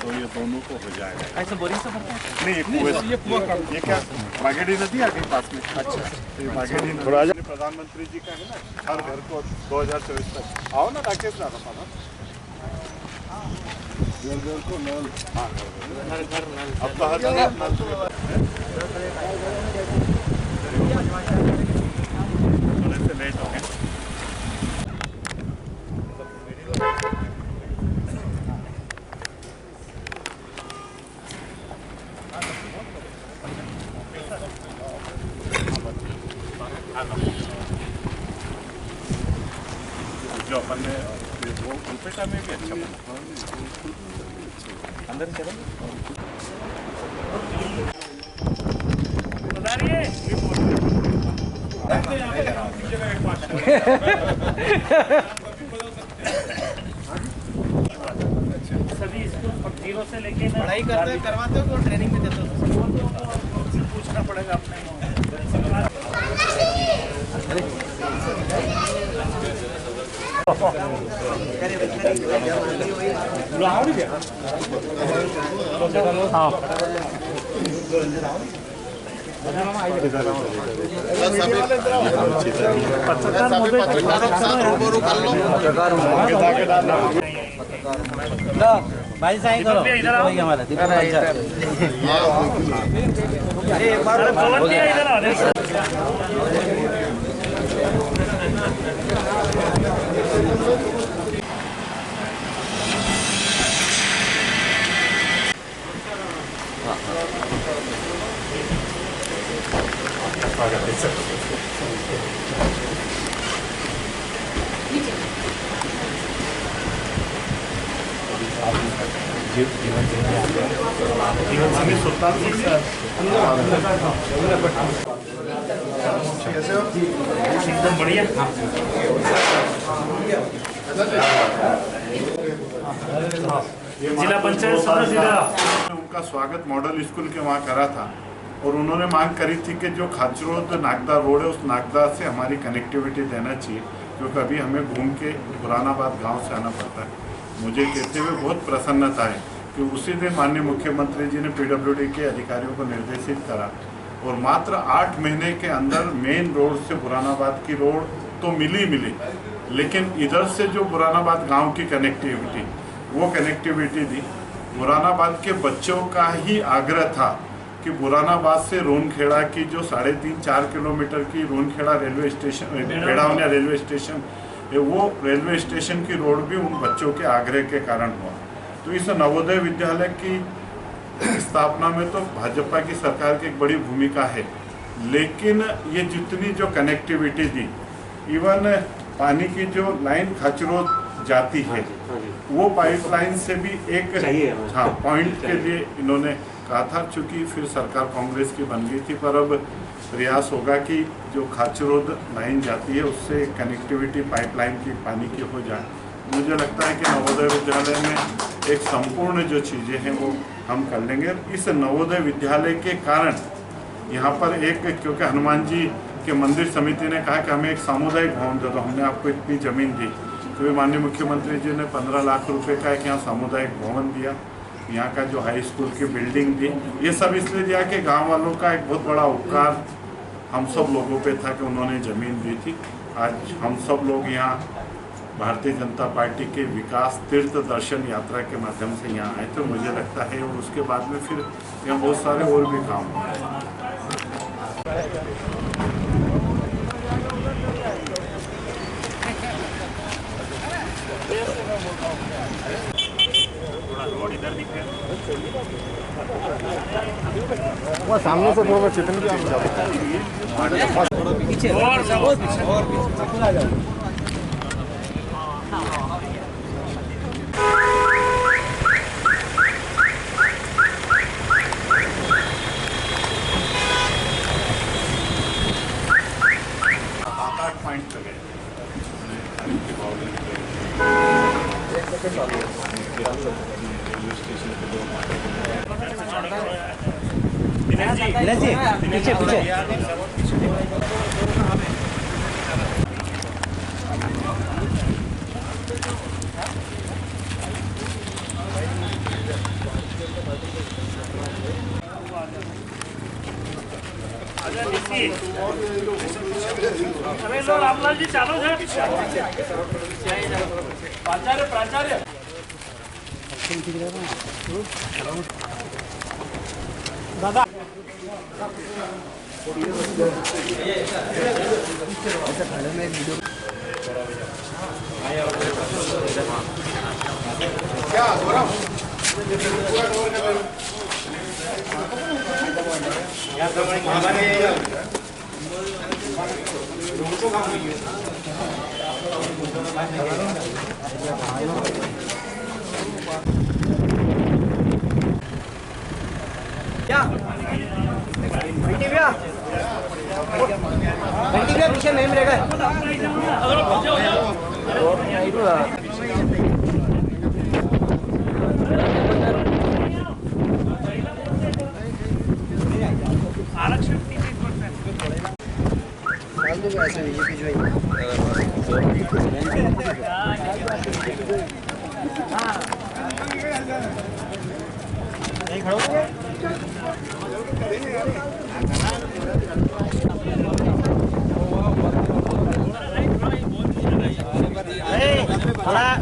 तो ये दोनों को हो जाएगा। ऐसे बोरिंग से भरते हैं? नहीं ये क्या बागेड़ी नदी आ गई पास में। अच्छा ये बागेड़ी थोड़ा प्रधानमंत्री जी का है ना, हर घर को 2024 तक। आओ ना राकेश दादा पाना घर को नल। हाँ घर नल। अब तो हर घर नल थोड़े से लेट हो गए। जो अपन ने वो रुपेटा में भी अच्छा बना अंदर चलो। सभी स्कूल जीरो से लेके पढ़ाई करते करवाते हो तो ट्रेनिंग भी देते हो? पूछना पड़ेगा अपने भाई साइन करो हमारा एकदम बढ़िया। जिला पंचायत सदस्य उनका स्वागत मॉडल स्कूल के वहाँ करा था और उन्होंने मांग करी थी कि जो खाचरोद नागदा रोड है उस नागदा से हमारी कनेक्टिविटी देना चाहिए, क्योंकि अभी हमें घूम के बुरानाबाद गांव से आना पड़ता है। मुझे कहते हुए बहुत प्रसन्नता है कि उसी दिन माननीय मुख्यमंत्री जी ने पीडब्ल्यूडी के अधिकारियों को निर्देशित करा और मात्र 8 महीने के अंदर मेन रोड से बुरानाबाद की रोड तो मिली, लेकिन इधर से जो बुरानाबाद गांव की कनेक्टिविटी वो कनेक्टिविटी दी। बुरानाबाद के बच्चों का ही आग्रह था कि बुरानाबाद से रोनखेड़ा की जो 3.5-4 किलोमीटर की रोनखेड़ा रेलवे स्टेशन, बेड़ावनिया रेलवे स्टेशन, वो रेलवे स्टेशन की रोड भी उन बच्चों के आग्रह के कारण हुआ। तो इस नवोदय विद्यालय की स्थापना में तो भाजपा की सरकार की एक बड़ी भूमिका है, लेकिन ये जितनी जो कनेक्टिविटी दी, इवन पानी की जो लाइन खाचरोद जाती है वो पाइपलाइन से भी एक पॉइंट के लिए इन्होंने कहा था। चूँकि फिर सरकार कांग्रेस की बन गई थी, पर अब प्रयास होगा कि जो खाचरोद लाइन जाती है उससे कनेक्टिविटी पाइपलाइन की पानी की हो जाए। मुझे लगता है कि नवोदय विद्यालय में एक संपूर्ण जो चीज़ें हैं वो हम कर लेंगे। इस नवोदय विद्यालय के कारण यहाँ पर एक, क्योंकि हनुमान जी के मंदिर समिति ने कहा कि हमें एक सामुदायिक भवन दे दो, हमने आपको इतनी ज़मीन दी, तो माननीय मुख्यमंत्री जी ने 15 लाख रुपए का एक यहाँ सामुदायिक भवन दिया, यहाँ का जो हाई स्कूल की बिल्डिंग दी। ये सब इसलिए दिया कि गांव वालों का एक बहुत बड़ा उपकार हम सब लोगों पे था कि उन्होंने ज़मीन दी थी। आज हम सब लोग यहाँ भारतीय जनता पार्टी के विकास तीर्थ दर्शन यात्रा के माध्यम से यहाँ आए, तो मुझे लगता है और उसके बाद में फिर यहाँ बहुत सारे और भी काम हुए। वो सामने से थोड़ा चिकन पीछे और पीछे। पीछे पीछे रामलाल जी चालू है। प्राचार्य दादा क्या गौरव भैया पीछे नहीं मिलेगा। आरक्षण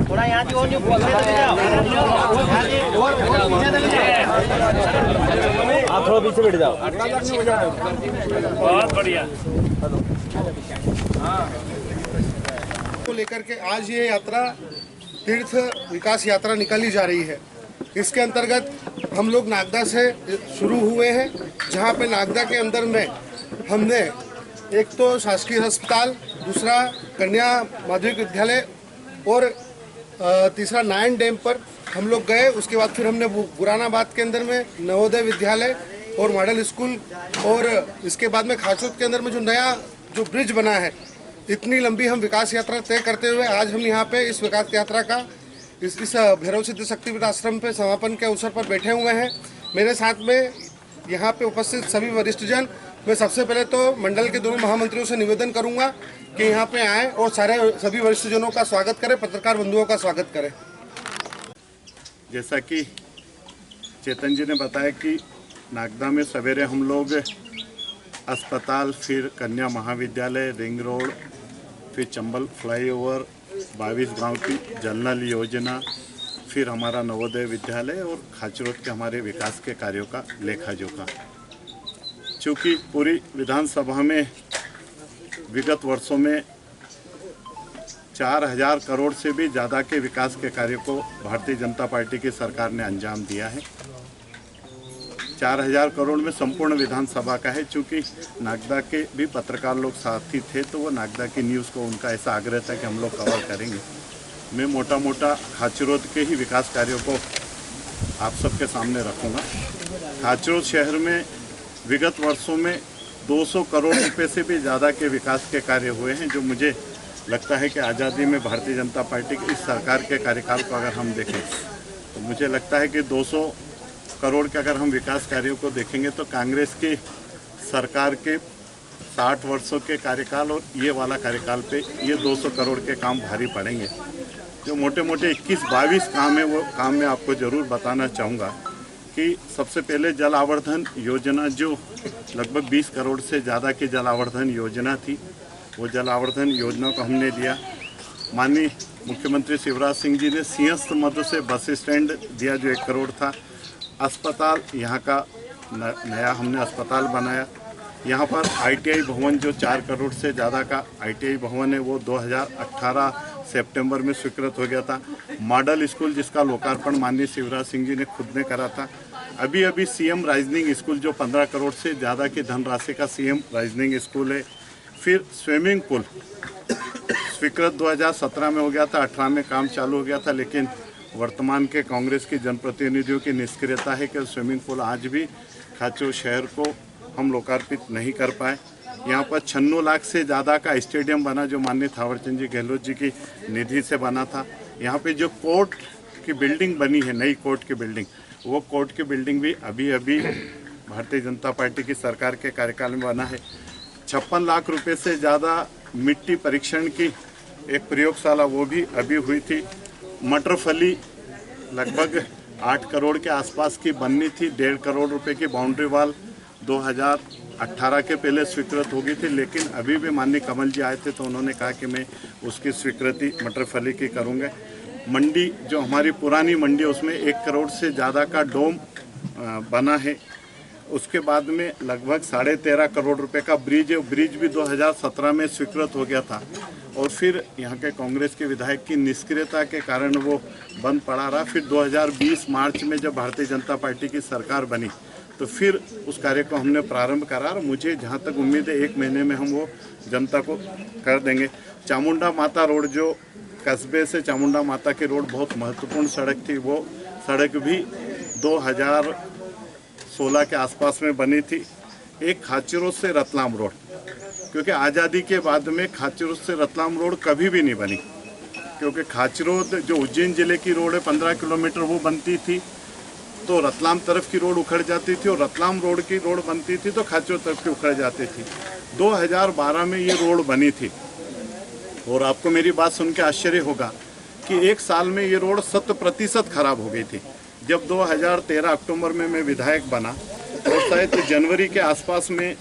थोड़ा यहाँ की आप थोड़ा पीछे बैठ जाओ। बहुत बढ़िया। को लेकर के आज ये यात्रा तीर्थ विकास यात्रा निकाली जा रही है। इसके अंतर्गत हम लोग नागदा से शुरू हुए हैं, जहाँ पे नागदा के अंदर में हमने एक तो शासकीय अस्पताल, दूसरा कन्या माध्यमिक विद्यालय और तीसरा नारायण डैम पर हम लोग गए। उसके बाद फिर हमने बुरानाबाद के अंदर में नवोदय विद्यालय और मॉडल स्कूल, और इसके बाद में खाचोद के अंदर में जो नया जो ब्रिज बना है, इतनी लंबी हम विकास यात्रा तय करते हुए आज हम यहाँ पे इस विकास यात्रा का इस भैरव सिद्ध शक्तिपीठ आश्रम पे समापन के अवसर पर बैठे हुए हैं। मेरे साथ में यहाँ पे उपस्थित सभी वरिष्ठ जन, मैं सबसे पहले तो मंडल के दोनों महामंत्रियों से निवेदन करूंगा कि यहाँ पे आएँ और सभी वरिष्ठ जनों का स्वागत करें, पत्रकार बंधुओं का स्वागत करें। जैसा कि चेतन जी ने बताया कि नागदा में सवेरे हम लोग अस्पताल, फिर कन्या महाविद्यालय, रिंग रोड, फिर चंबल फ्लाईओवर, 22 गांव की जल नल योजना, फिर हमारा नवोदय विद्यालय और खाचरोद के हमारे विकास के कार्यों का लेखा जोखा। चूँकि पूरी विधानसभा में विगत वर्षों में 4000 करोड़ से भी ज़्यादा के विकास के कार्यों को भारतीय जनता पार्टी की सरकार ने अंजाम दिया है। 4000 करोड़ में संपूर्ण विधानसभा का है। चूँकि नागदा के भी पत्रकार लोग साथी थे, तो वो नागदा की न्यूज़ को उनका ऐसा आग्रह था कि हम लोग कवर करेंगे। मैं मोटा मोटा खाचरोद के ही विकास कार्यों को आप सबके सामने रखूँगा। खाचरोद शहर में विगत वर्षों में 200 करोड़ रुपए से भी ज़्यादा के विकास के कार्य हुए हैं, जो मुझे लगता है कि आज़ादी में भारतीय जनता पार्टी की इस सरकार के कार्यकाल को अगर हम देखें तो मुझे लगता है कि 200 करोड़ के अगर हम विकास कार्यों को देखेंगे तो कांग्रेस की सरकार के 60 वर्षों के कार्यकाल और ये वाला कार्यकाल पे ये 200 करोड़ के काम भारी पड़ेंगे। जो मोटे मोटे 21-22 काम है, वो काम मैं आपको ज़रूर बताना चाहूँगा कि सबसे पहले जल आवर्धन योजना, जो लगभग 20 करोड़ से ज़्यादा की जल आवर्धन योजना थी, वो जल आवर्धन योजना को हमने दिया। माननीय मुख्यमंत्री शिवराज सिंह जी ने सिंहस्थ मध्य से बस स्टैंड दिया, जो 1 करोड़ था। अस्पताल, यहाँ का नया हमने अस्पताल बनाया। यहाँ पर ITI भवन, जो 4 करोड़ से ज़्यादा का ITI भवन है, वो 2018 सितंबर में स्वीकृत हो गया था। मॉडल स्कूल, जिसका लोकार्पण माननीय शिवराज सिंह जी ने खुद ने करा था। अभी CM राइजनिंग स्कूल, जो 15 करोड़ से ज़्यादा की धनराशि का CM राइजनिंग स्कूल है। फिर स्विमिंग पूल स्वीकृत 2017 में हो गया था, 18 में काम चालू हो गया था, लेकिन वर्तमान के कांग्रेस की जनप्रतिनिधियों की निष्क्रियता है कि स्विमिंग पूल आज भी खाचो शहर को हम लोकार्पित नहीं कर पाए। यहाँ पर 96 लाख से ज़्यादा का स्टेडियम बना, जो माननीय थावरचंद जी गहलोत जी की निधि से बना था। यहाँ पे जो कोर्ट की बिल्डिंग बनी है, नई कोर्ट की बिल्डिंग, वो कोर्ट की बिल्डिंग भी अभी भारतीय जनता पार्टी की सरकार के कार्यकाल में बना है। 56 लाख रुपए से ज़्यादा मिट्टी परीक्षण की एक प्रयोगशाला, वो भी अभी हुई थी। मटर फली लगभग 8 करोड़ के आसपास की बननी थी। 1.5 करोड़ रुपए की बाउंड्री वाल 2018 के पहले स्वीकृत हो गई थी, लेकिन अभी भी माननीय कमल जी आए थे तो उन्होंने कहा कि मैं उसकी स्वीकृति मटर फली की करूँगा। मंडी, जो हमारी पुरानी मंडी है, उसमें 1 करोड़ से ज़्यादा का डोम बना है। उसके बाद में लगभग 13.5 करोड़ रुपए का ब्रिज है। ब्रिज भी 2017 में स्वीकृत हो गया था, और फिर यहाँ के कांग्रेस के विधायक की निष्क्रियता के कारण वो बंद पड़ा रहा। फिर 2020 मार्च में जब भारतीय जनता पार्टी की सरकार बनी तो फिर उस कार्य को हमने प्रारंभ करा, और मुझे जहाँ तक उम्मीद है 1 महीने में हम वो जनता को कर देंगे। चामुंडा माता रोड, जो कस्बे से चामुंडा माता की रोड बहुत महत्वपूर्ण सड़क थी, वो सड़क भी 2016 के आसपास में बनी थी। एक खाचरोद से रतलाम रोड, क्योंकि आज़ादी के बाद में खाचरोद से रतलाम रोड कभी भी नहीं बनी, क्योंकि खाचरोद जो उज्जैन ज़िले की रोड है 15 किलोमीटर वो बनती थी तो रतलाम तरफ की रोड उखड़ जाती थी, और रतलाम रोड की रोड बनती थी तो खाचरोद तरफ की उखड़ जाती थी। 2012 में ये रोड बनी थी, और आपको मेरी बात सुन के आश्चर्य होगा कि एक साल में ये रोड 100% खराब हो गई थी। जब 2013 अक्टूबर में मैं विधायक बना और शायद जनवरी के आसपास में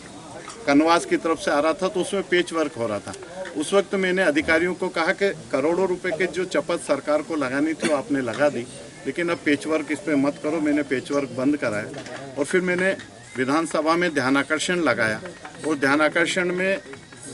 कनवास की तरफ से आ रहा था तो उसमें पेच वर्क हो रहा था। उस वक्त मैंने अधिकारियों को कहा कि करोड़ों रुपए के जो चपत सरकार को लगानी थी वो आपने लगा दी, लेकिन अब पेच वर्क इस पर मत करो। मैंने पेच वर्क बंद कराया, और फिर मैंने विधानसभा में ध्यानाकर्षण लगाया, और ध्यानाकर्षण में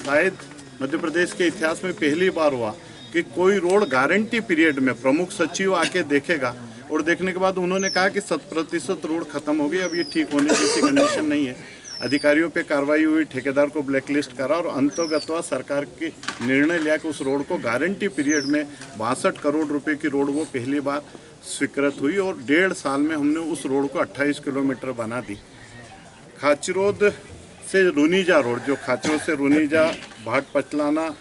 शायद मध्य प्रदेश के इतिहास में पहली बार हुआ कि कोई रोड गारंटी पीरियड में प्रमुख सचिव आके देखेगा, और देखने के बाद उन्होंने कहा कि 100% रोड खत्म हो गई, अब ये ठीक होने जैसी कंडीशन नहीं है। अधिकारियों पे कार्रवाई हुई, ठेकेदार को ब्लैकलिस्ट करा, और अंतर्गतवा सरकार के निर्णय लिया कि उस रोड को गारंटी पीरियड में 62 करोड़ रुपए की रोड वो पहली बार स्वीकृत हुई, और 1.5 साल में हमने उस रोड को 28 किलोमीटर बना दी। खाचरोद से रुनीजा रोड, जो खाचरोद से रुनीजा, भाट पचलाना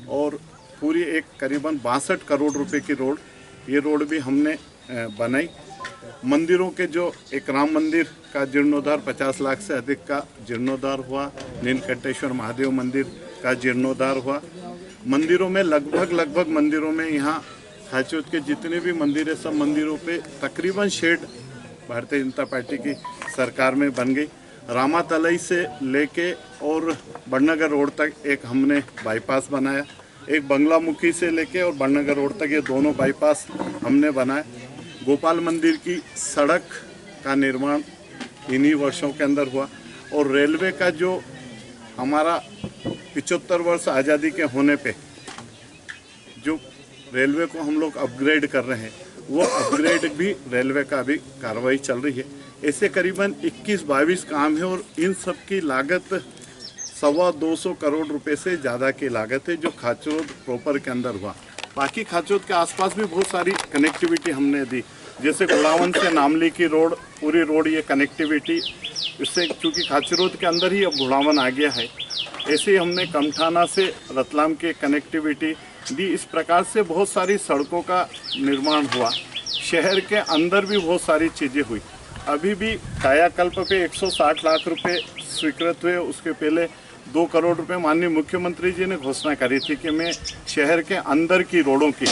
और पूरी एक करीबन 62 करोड़ रुपए की रोड, ये रोड भी हमने बनाई। मंदिरों के जो एक राम मंदिर का जीर्णोद्धार 50 लाख से अधिक का जीर्णोद्धार हुआ, नीलकंठेश्वर महादेव मंदिर का जीर्णोद्धार हुआ। मंदिरों में लगभग मंदिरों में यहाँ खाचरोद के जितने भी मंदिर है सब मंदिरों पे तकरीबन शेड भारतीय जनता पार्टी की सरकार में बन गई। रामा तलई से लेके और बड़नगर रोड तक एक हमने बाईपास बनाया, एक बंगलामुखी से लेके और बड़नगर रोड तक ये दोनों बाईपास हमने बनाए। गोपाल मंदिर की सड़क का निर्माण इन्हीं वर्षों के अंदर हुआ, और रेलवे का जो हमारा 75 वर्ष आज़ादी के होने पे जो रेलवे को हम लोग अपग्रेड कर रहे हैं, वो अपग्रेड भी रेलवे का भी कार्रवाई चल रही है। ऐसे करीबन 21-22 काम है, और इन सब की लागत 225 करोड़ रुपए से ज़्यादा की लागत है जो खाचरोद प्रॉपर के अंदर हुआ। बाकी खाचरोद के आसपास भी बहुत सारी कनेक्टिविटी हमने दी, जैसे गुड़ावन से नामली की रोड, पूरी रोड ये कनेक्टिविटी, इससे चूँकि खाचरोद के अंदर ही अब गुड़ावन आ गया है, ऐसे ही हमने कमठाना से रतलाम की कनेक्टिविटी दी। इस प्रकार से बहुत सारी सड़कों का निर्माण हुआ। शहर के अंदर भी बहुत सारी चीज़ें हुई। अभी भी कायाकल्प पे 160 लाख रुपए स्वीकृत हुए। उसके पहले 2 करोड़ रुपए माननीय मुख्यमंत्री जी ने घोषणा करी थी कि मैं शहर के अंदर की रोडों की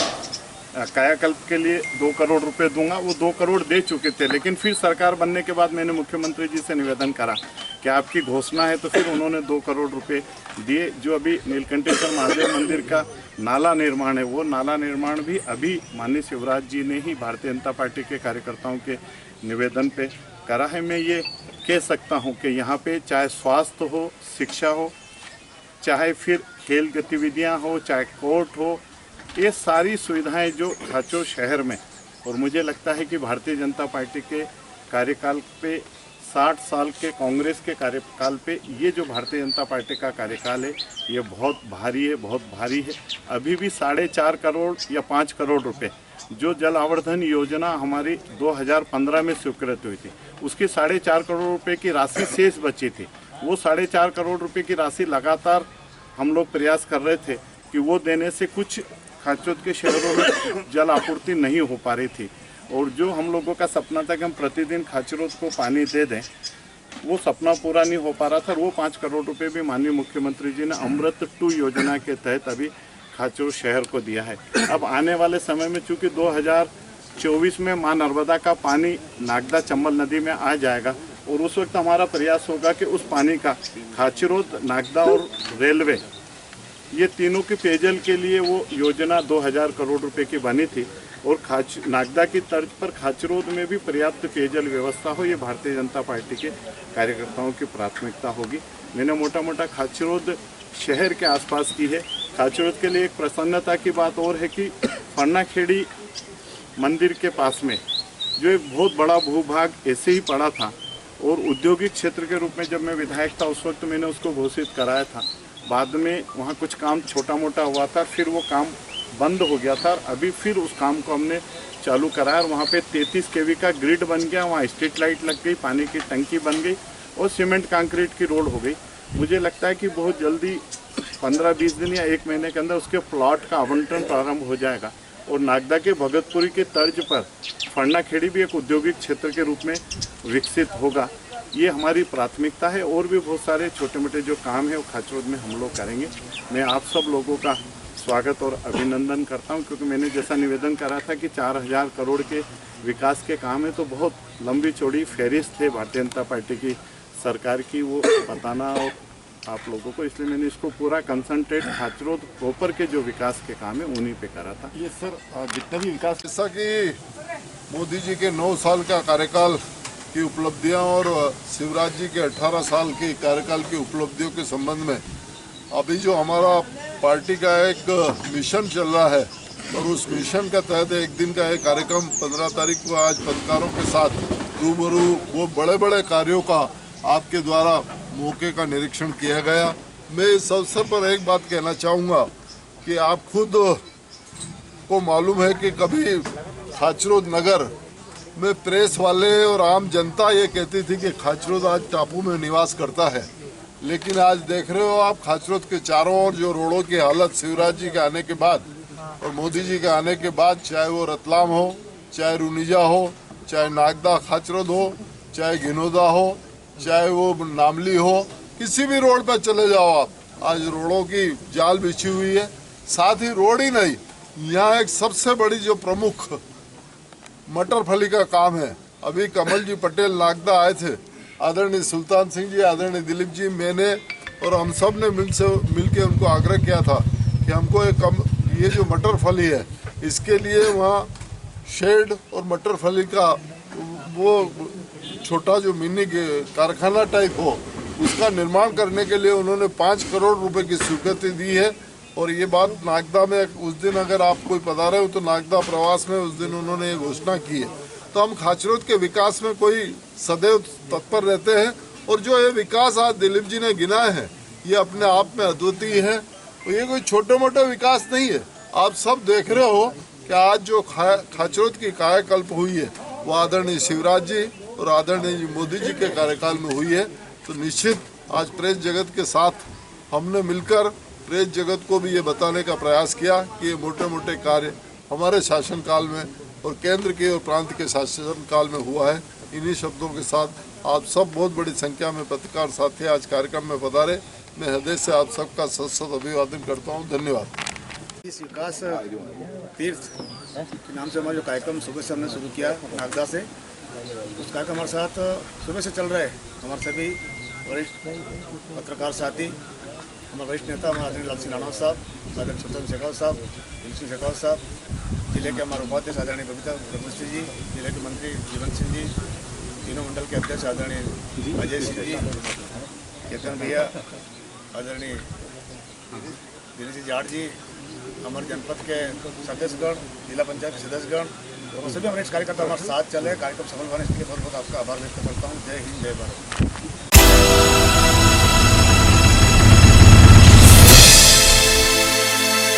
कायाकल्प के लिए 2 करोड़ रुपए दूंगा। वो 2 करोड़ दे चुके थे, लेकिन फिर सरकार बनने के बाद मैंने मुख्यमंत्री जी से निवेदन करा कि आपकी घोषणा है, तो फिर उन्होंने 2 करोड़ रुपए दिए। जो अभी नीलकंठेश्वर महादेव मंदिर का नाला निर्माण है, वो नाला निर्माण भी अभी माननीय शिवराज जी ने ही भारतीय जनता पार्टी के कार्यकर्ताओं के निवेदन पे करा है। मैं ये कह सकता हूँ कि यहाँ पे चाहे स्वास्थ्य हो, शिक्षा हो, चाहे फिर खेल गतिविधियाँ हो, चाहे कोर्ट हो, ये सारी सुविधाएं जो खाचरोद शहर में, और मुझे लगता है कि भारतीय जनता पार्टी के कार्यकाल पे 60 साल के कांग्रेस के कार्यकाल पे ये जो भारतीय जनता पार्टी का कार्यकाल है ये बहुत भारी है, बहुत भारी है। अभी भी 4.5 करोड़ या 5 करोड़ रुपए जो जल आवर्धन योजना हमारी 2015 में स्वीकृत हुई थी, उसकी 4.5 करोड़ रुपए की राशि शेष बची थी। वो 4.5 करोड़ रुपए की राशि लगातार हम लोग प्रयास कर रहे थे कि वो देने से कुछ खाचरोद के शहरों में जल आपूर्ति नहीं हो पा रही थी, और जो हम लोगों का सपना था कि हम प्रतिदिन खाचरोद को पानी दे दें, वो सपना पूरा नहीं हो पा रहा था। और वो 5 करोड़ रुपए भी माननीय मुख्यमंत्री जी ने अमृत 2 योजना के तहत अभी खाचरोद शहर को दिया है। अब आने वाले समय में चूँकि 2024 में माँ नर्मदा का पानी नागदा चंबल नदी में आ जाएगा, और उस वक्त हमारा प्रयास होगा कि उस पानी का खाचरोद, नागदा और रेलवे, ये तीनों के पेयजल के लिए वो योजना 2000 करोड़ रुपए की बनी थी, और नागदा की तर्ज पर खाचरोद में भी पर्याप्त पेयजल व्यवस्था हो, ये भारतीय जनता पार्टी के कार्यकर्ताओं की प्राथमिकता होगी। मैंने मोटा मोटा खाचरोद शहर के आसपास की है। खाचरोद के लिए एक प्रसन्नता की बात और है कि फरनाखेड़ी मंदिर के पास में जो एक बहुत बड़ा भूभाग ऐसे ही पड़ा था, और औद्योगिक क्षेत्र के रूप में जब मैं विधायक था उस वक्त मैंने उसको घोषित कराया था। बाद में वहाँ कुछ काम छोटा मोटा हुआ था, फिर वो काम बंद हो गया था, अभी फिर उस काम को हमने चालू कराया और वहाँ पे 33 kV का ग्रिड बन गया, वहाँ स्ट्रीट लाइट लग गई, पानी की टंकी बन गई और सीमेंट कंक्रीट की रोड हो गई। मुझे लगता है कि बहुत जल्दी 15-20 दिन या 1 महीने के अंदर उसके प्लॉट का आवंटन प्रारंभ हो जाएगा और नागदा के भगतपुरी के तर्ज पर फरनाखेड़ी भी एक औद्योगिक क्षेत्र के रूप में विकसित होगा। ये हमारी प्राथमिकता है और भी बहुत सारे छोटे मोटे जो काम है वो खाचरोद में हम लोग करेंगे। मैं आप सब लोगों का स्वागत और अभिनंदन करता हूं, क्योंकि मैंने जैसा निवेदन करा था कि 4000 करोड़ के विकास के काम है, तो बहुत लंबी चौड़ी फहरिस्त है भारतीय जनता पार्टी की सरकार की, वो बताना और आप लोगों को, इसलिए मैंने इसको पूरा कंसंट्रेट खाचरोद प्रॉपर के जो विकास के काम है उन्हीं पे करा था। ये सर जितना भी विकास, जैसा कि मोदी जी के 9 साल का कार्यकाल की उपलब्धियां और शिवराज जी के 18 साल के कार्यकाल की उपलब्धियों के संबंध में अभी जो हमारा पार्टी का एक मिशन चल रहा है और उस मिशन का तहत एक दिन का एक कार्यक्रम 15 तारीख को आज पत्रकारों के साथ रूबरू वो बड़े बड़े कार्यों का आपके द्वारा मौके का निरीक्षण किया गया। मैं इस अवसर पर एक बात कहना चाहूँगा कि आप खुद को मालूम है कि कभी खाचरोद नगर में प्रेस वाले और आम जनता ये कहती थी कि खाचरोद आज टापू में निवास करता है, लेकिन आज देख रहे हो आप खाचरोद के चारों ओर जो रोडों की हालत शिवराज जी के आने के बाद और मोदी जी के आने के बाद, चाहे वो रतलाम हो, चाहे रुनिजा हो, चाहे नागदा खाचरोद हो, चाहे घिनौदा हो, चाहे वो नामली हो, किसी भी रोड पर चले जाओ आप, आज रोडों की जाल बिछी हुई है। साथ ही रोड ही नहीं, यहाँ एक सबसे बड़ी जो प्रमुख मटर फली का काम है। अभी कमल जी पटेल नागदा आए थे, आदरणीय सुल्तान सिंह जी, आदरणीय दिलीप जी, मैंने और हम सब ने मिलके उनको आग्रह किया था कि हमको ये जो मटर फली है इसके लिए वहाँ शेड और मटर फली का वो छोटा जो मिनी कारखाना टाइप हो उसका निर्माण करने के लिए उन्होंने 5 करोड़ रुपए की स्वीकृति दी है। और ये बात नागदा में उस दिन, अगर आप कोई पधारे हो तो नागदा प्रवास में उस दिन उन्होंने ये घोषणा की है। तो हम खाचरोद के विकास में कोई सदैव तत्पर रहते हैं और जो ये विकास आज दिलीप जी ने गिनाए हैं ये अपने आप में अद्वितीय है और ये कोई छोटे मोटे विकास नहीं है। आप सब देख रहे हो कि आज जो खाचरोद की कायाकल्प हुई है वो आदरणीय शिवराज जी और आदरणीय मोदी जी के कार्यकाल में हुई है। तो निश्चित आज प्रेस जगत के साथ हमने मिलकर प्रेस जगत को भी ये बताने का प्रयास किया कि ये मोटे मोटे कार्य हमारे शासनकाल में और केंद्र के और प्रांत के शासनकाल में हुआ है। इन्हीं शब्दों के साथ आप सब बहुत बड़ी संख्या में पत्रकार साथी आज कार्यक्रम में पधारे। मैं हृदय से आप सबका सत अभिवादन करता हूँ। धन्यवाद। इस विकास तीर्थ के नाम से हमारा जो कार्यक्रम सुबह से हमने शुरू किया नागदा से, उस कार्यक्रम हमारे साथ सुबह से चल रहे हैं हमारे सभी वरिष्ठ पत्रकार साथी, हमारे वरिष्ठ नेता हमारे आदरणीय लाल सिंह राणा साहब, आदरणीय स्वतंत्र शेखावत साहब, दिलीप सिंह शेखावत साहब, जिले के हमारे उपाध्यक्ष आदरणीय बबीता ब्रह्मश्री जी, जिले के मंत्री जीवन सिंह जी, तीनों मंडल के अध्यक्ष आदरणीय अजय सिंह जी, केतन भैया, आदरणीय दिलीप जी जाट जी, हमारे जनपद के सदस्यगण, जिला पंचायत के सदस्यगण और सभी हमारे कार्यकर्ता हमारे साथ चले। कार्यक्रम सफल बनाने के लिए बहुत बहुत आपका आभार व्यक्त करता हूँ। जय हिंद, जय भारत।